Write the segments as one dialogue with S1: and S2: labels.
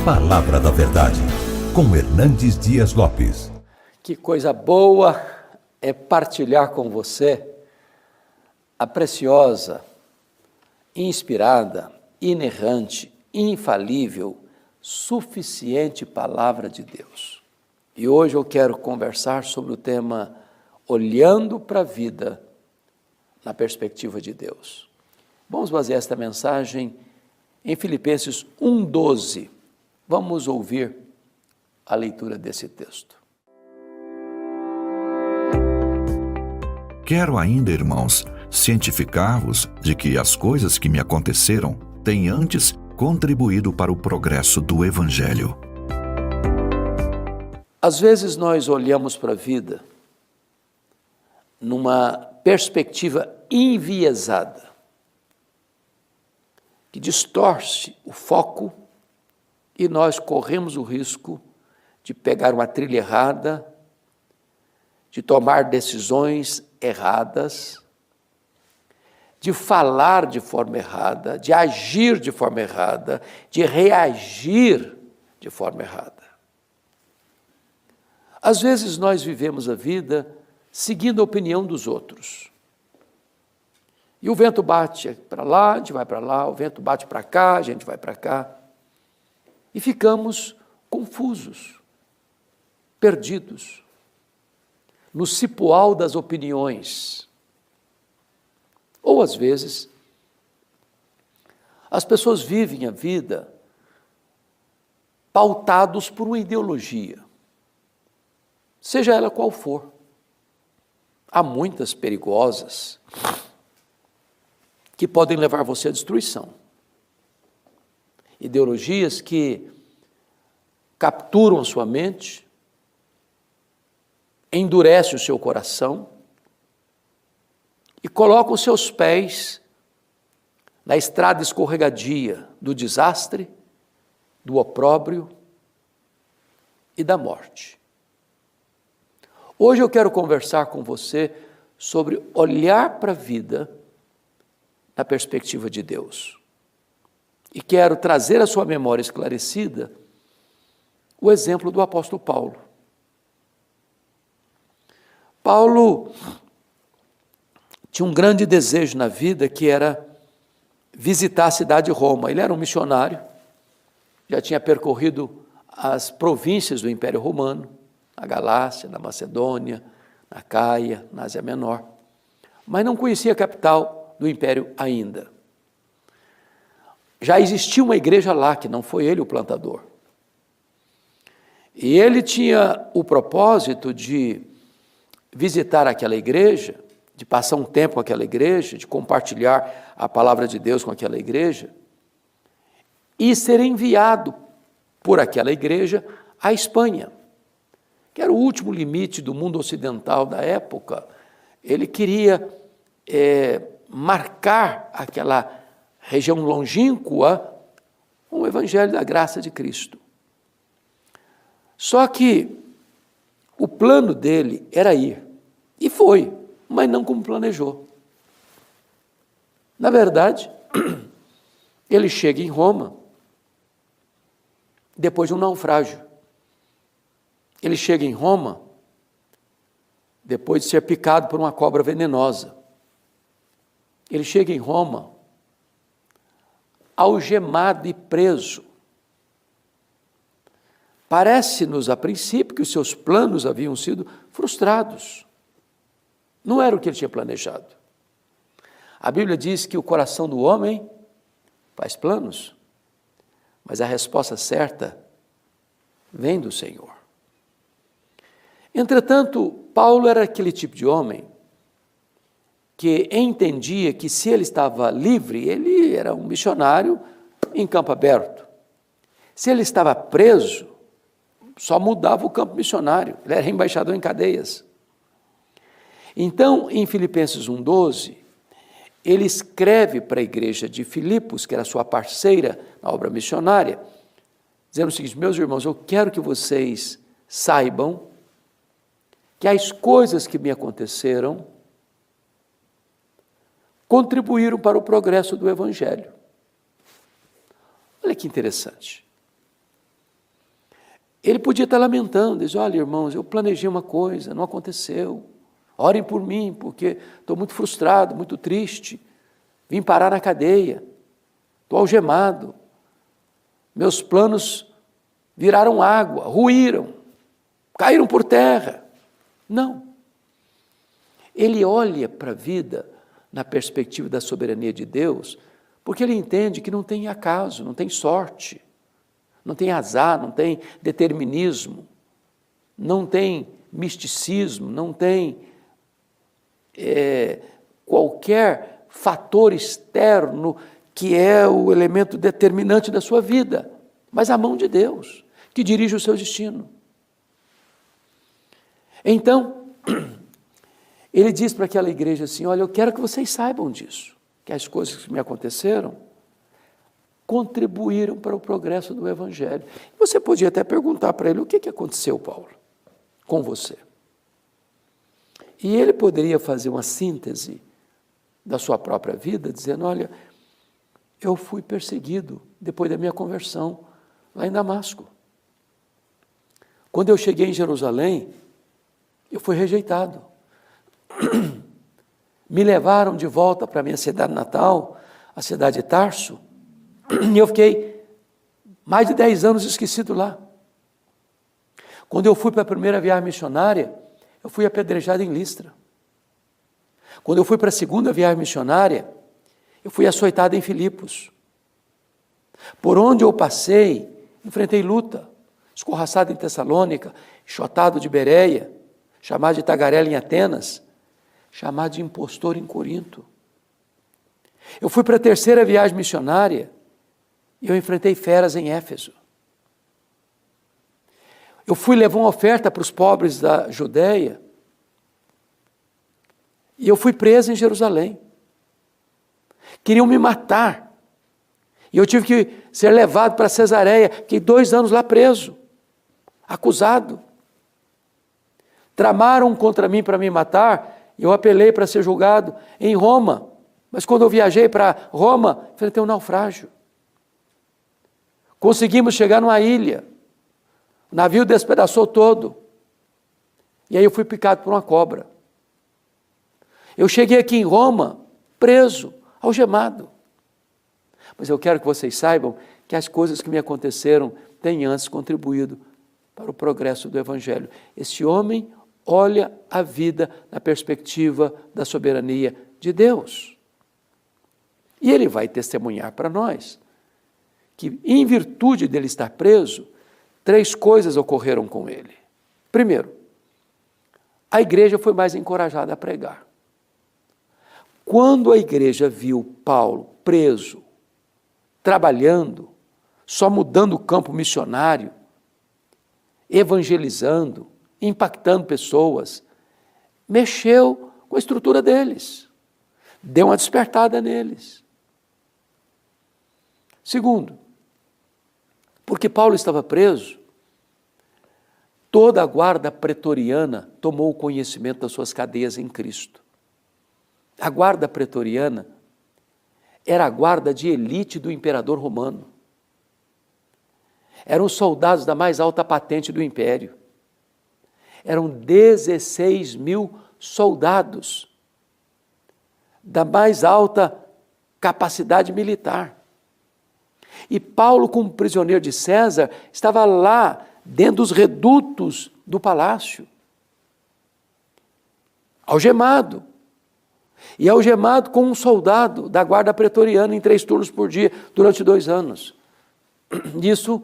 S1: Palavra da Verdade, com Hernandes Dias Lopes.
S2: Que coisa boa é partilhar com você a preciosa, inspirada, inerrante, infalível, suficiente Palavra de Deus. E hoje eu quero conversar sobre o tema Olhando para a Vida na Perspectiva de Deus. Vamos basear esta mensagem em Filipenses 1:12. Vamos ouvir a leitura desse texto.
S3: Quero ainda, irmãos, cientificar-vos de que as coisas que me aconteceram têm antes contribuído para o progresso do Evangelho.
S2: Às vezes nós olhamos para a vida numa perspectiva enviesada, que distorce o foco e nós corremos o risco de pegar uma trilha errada, de tomar decisões erradas, de falar de forma errada, de agir de forma errada, de reagir de forma errada. Às vezes nós vivemos a vida seguindo a opinião dos outros. E o vento bate para lá, a gente vai para lá, o vento bate para cá, a gente vai para cá. E ficamos confusos, perdidos, no cipoal das opiniões. Ou, às vezes, as pessoas vivem a vida pautados por uma ideologia, seja ela qual for. Há muitas perigosas que podem levar você à destruição. Ideologias que capturam a sua mente, endurecem o seu coração e colocam os seus pés na estrada escorregadia do desastre, do opróbrio e da morte. Hoje eu quero conversar com você sobre olhar para a vida na perspectiva de Deus. E quero trazer à sua memória esclarecida o exemplo do apóstolo Paulo. Paulo tinha um grande desejo na vida, que era visitar a cidade de Roma. Ele era um missionário, já tinha percorrido as províncias do Império Romano, na Galácia, na Macedônia, na Caia, na Ásia Menor, mas não conhecia a capital do Império ainda. Já existia uma igreja lá, que não foi ele o plantador. E ele tinha o propósito de visitar aquela igreja, de passar um tempo com aquela igreja, de compartilhar a palavra de Deus com aquela igreja, e ser enviado por aquela igreja à Espanha, que era o último limite do mundo ocidental da época. Ele queria marcar aquela região longínqua com o evangelho da graça de Cristo. Só que o plano dele era ir, e foi, mas não como planejou. Na verdade, ele chega em Roma depois de um naufrágio. Ele chega em Roma depois de ser picado por uma cobra venenosa. Ele chega em Roma algemado e preso. Parece-nos, a princípio, que os seus planos haviam sido frustrados. Não era o que ele tinha planejado. A Bíblia diz que o coração do homem faz planos, mas a resposta certa vem do Senhor. Entretanto, Paulo era aquele tipo de homem que entendia que, se ele estava livre, ele era um missionário em campo aberto. Se ele estava preso, só mudava o campo missionário, ele era embaixador em cadeias. Então, em Filipenses 1:12, ele escreve para a igreja de Filipos, que era sua parceira na obra missionária, dizendo o seguinte: meus irmãos, eu quero que vocês saibam que as coisas que me aconteceram contribuíram para o progresso do Evangelho. Olha que interessante. Ele podia estar lamentando, diz, olha, irmãos, eu planejei uma coisa, não aconteceu. Orem por mim, porque estou muito frustrado, muito triste. Vim parar na cadeia, estou algemado. Meus planos viraram água, ruíram, caíram por terra. Não. Ele olha para a vida na perspectiva da soberania de Deus, porque ele entende que não tem acaso, não tem sorte, não tem azar, não tem determinismo, não tem misticismo, não tem qualquer fator externo que é o elemento determinante da sua vida, mas a mão de Deus, que dirige o seu destino. Então, ele diz para aquela igreja assim, olha, eu quero que vocês saibam disso, que as coisas que me aconteceram contribuíram para o progresso do Evangelho. Você podia até perguntar para ele, o que aconteceu, Paulo, com você? E ele poderia fazer uma síntese da sua própria vida, dizendo, olha, eu fui perseguido depois da minha conversão, lá em Damasco. Quando eu cheguei em Jerusalém, eu fui rejeitado. Me levaram de volta para a minha cidade natal, a cidade de Tarso, e eu fiquei mais de 10 anos esquecido lá. Quando eu fui para a primeira viagem missionária, eu fui apedrejado em Listra. Quando eu fui para a segunda viagem missionária, eu fui açoitado em Filipos. Por onde eu passei, enfrentei luta, escorraçado em Tessalônica, enxotado de Bereia, chamado de tagarela em Atenas, chamado de impostor em Corinto. Eu fui para a terceira viagem missionária e eu enfrentei feras em Éfeso. Eu fui levar uma oferta para os pobres da Judeia e eu fui preso em Jerusalém. Queriam me matar. E eu tive que ser levado para Cesareia, fiquei 2 anos lá preso, acusado. Tramaram contra mim para me matar, eu apelei para ser julgado em Roma. Mas quando eu viajei para Roma, enfrentei um naufrágio. Conseguimos chegar numa ilha. O navio despedaçou todo. E aí eu fui picado por uma cobra. Eu cheguei aqui em Roma, preso, algemado. Mas eu quero que vocês saibam que as coisas que me aconteceram têm antes contribuído para o progresso do Evangelho. Esse homem olha a vida na perspectiva da soberania de Deus. E ele vai testemunhar para nós que, em virtude dele estar preso, 3 coisas ocorreram com ele. Primeiro, a igreja foi mais encorajada a pregar. Quando a igreja viu Paulo preso, trabalhando, só mudando o campo missionário, evangelizando, impactando pessoas, mexeu com a estrutura deles, deu uma despertada neles. Segundo, porque Paulo estava preso, toda a guarda pretoriana tomou conhecimento das suas cadeias em Cristo. A guarda pretoriana era a guarda de elite do imperador romano. Eram os soldados da mais alta patente do império. Eram 16 mil soldados da mais alta capacidade militar. E Paulo, como prisioneiro de César, estava lá dentro dos redutos do palácio, algemado. E algemado com um soldado da guarda pretoriana em 3 turnos por dia, durante 2 anos. Isso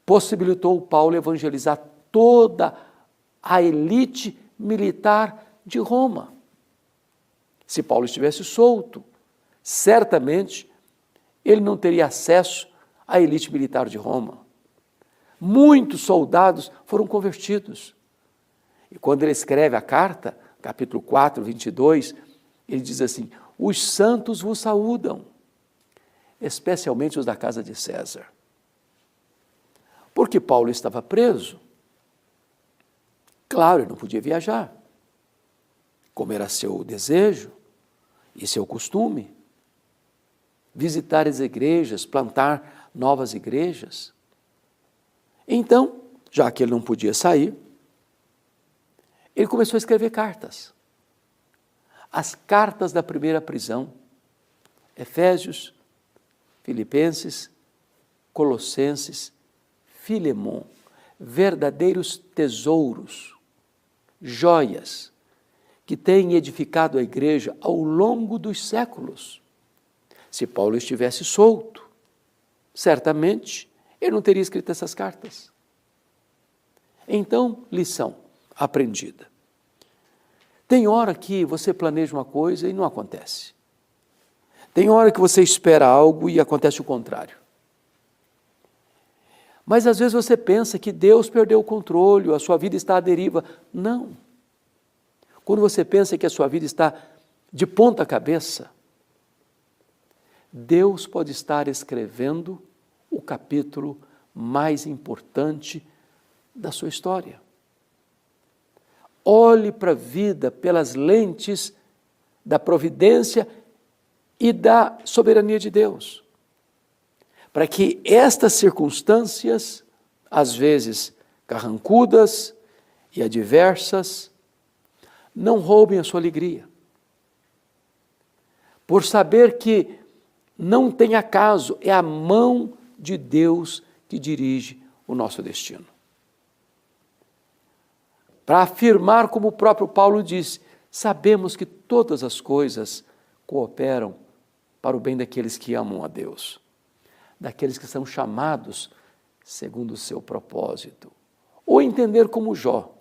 S2: possibilitou Paulo evangelizar toda a elite militar de Roma. Se Paulo estivesse solto, certamente ele não teria acesso à elite militar de Roma. Muitos soldados foram convertidos. E quando ele escreve a carta, capítulo 4, 22, ele diz assim, os santos vos saúdam, especialmente os da casa de César. Porque Paulo estava preso. Claro, ele não podia viajar, como era seu desejo e seu costume. Visitar as igrejas, plantar novas igrejas. Então, já que ele não podia sair, ele começou a escrever cartas. As cartas da primeira prisão, Efésios, Filipenses, Colossenses, Filemon, verdadeiros tesouros, joias, que têm edificado a igreja ao longo dos séculos. Se Paulo estivesse solto, certamente ele não teria escrito essas cartas. Então, lição aprendida. Tem hora que você planeja uma coisa e não acontece. Tem hora que você espera algo e acontece o contrário. Mas às vezes você pensa que Deus perdeu o controle, a sua vida está à deriva. Não. Quando você pensa que a sua vida está de ponta cabeça, Deus pode estar escrevendo o capítulo mais importante da sua história. Olhe para a vida pelas lentes da providência e da soberania de Deus, para que estas circunstâncias, às vezes carrancudas e adversas, não roubem a sua alegria. Por saber que não tem acaso, é a mão de Deus que dirige o nosso destino. Para afirmar, como o próprio Paulo disse, sabemos que todas as coisas cooperam para o bem daqueles que amam a Deus, daqueles que são chamados segundo o seu propósito. Ou entender como Jó.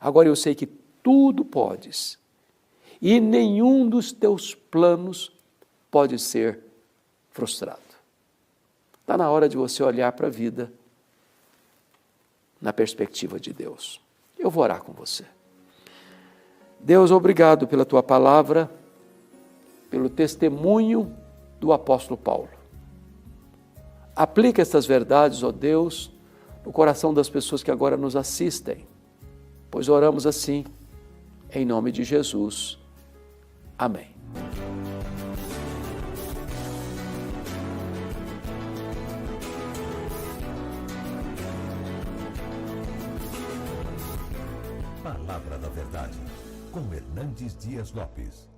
S2: Agora eu sei que tudo podes, e nenhum dos teus planos pode ser frustrado. Está na hora de você olhar para a vida na perspectiva de Deus. Eu vou orar com você. Deus, obrigado pela tua palavra, pelo testemunho do apóstolo Paulo. Aplica estas verdades, ó Deus, no coração das pessoas que agora nos assistem, pois oramos assim, em nome de Jesus. Amém.
S1: Palavra da Verdade, com Hernandes Dias Lopes.